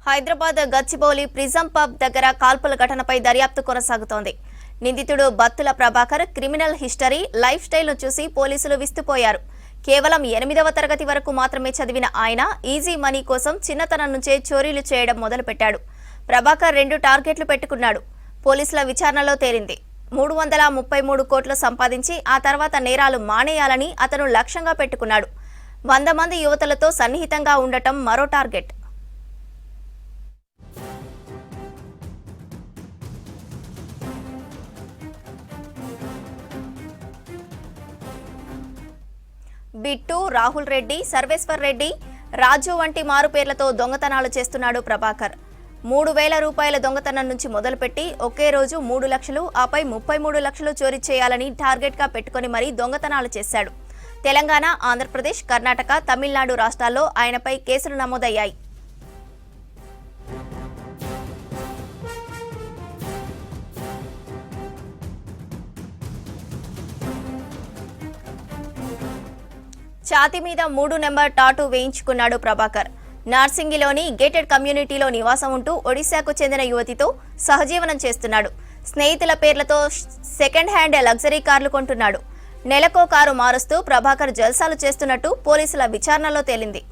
Hyderabad Gachibowli prism pub దగ్గర కాల్పుల ఘటనపై దర్యాప్తు కొనసాగుతోంది. నిందితుడు Battula Prabhakar criminal history, life స్టైల్ను చూసి పోలీసులు విస్తుపోయారు. కేవలం 8వ తరగతి వరకు మాత్రమే చదివిన ఆయన ఈజీ మనీ కోసం చిన్నతనం నుంచే చోరీలు చేయడం మొదలుపెట్టాడు. ప్రభాకర్ 2 టార్గెట్లు పెట్టుకున్నాడు. పోలీసుల విచారణలో తేలింది. 333 కోట్లు సంపాదించి ఆ తర్వాత నేరాలు మానేయాలని అతను లక్ష్యంగా పెట్టుకున్నాడు. 100 మంది యువతులతో సన్నిహితంగా ఉండటం మరో టార్గెట్. బిట్టు, రాహుల్ రెడ్డి, సర్వేశ్వర్ రెడ్డి, రాజు వంటి మారు పేర్లతో దొంగతనాలు చేస్తున్నాడు ప్రభాకర్. 3,000 రూపాయల దొంగతనం నుంచి మొదలుపెట్టి ఒకే రోజు 3 లక్షలు, ఆపై 33 లక్షలు చోరీ చేయాలని టార్గెట్గా పెట్టుకుని మరీ దొంగతనాలు చేశాడు. తెలంగాణ, ఆంధ్రప్రదేశ్, కర్ణాటక, తమిళనాడు రాష్ట్రాల్లో ఆయనపై కేసులు నమోదయ్యాయి. ఛాతీ మీద 3 నెంబర్ టాటూ వేయించుకున్నాడు ప్రభాకర్. నార్సింగిలోని గేటెడ్ కమ్యూనిటీలో నివాసం ఉంటూ ఒడిశాకు చెందిన యువతితో సహజీవనం చేస్తున్నాడు. స్నేహితుల పేర్లతో సెకండ్ హ్యాండ్ లగ్జరీ కార్లు కొంటున్నాడు. నెలకో కారు మారుస్తూ ప్రభాకర్ జల్సాలు చేస్తున్నట్టు పోలీసుల విచారణలో తేలింది.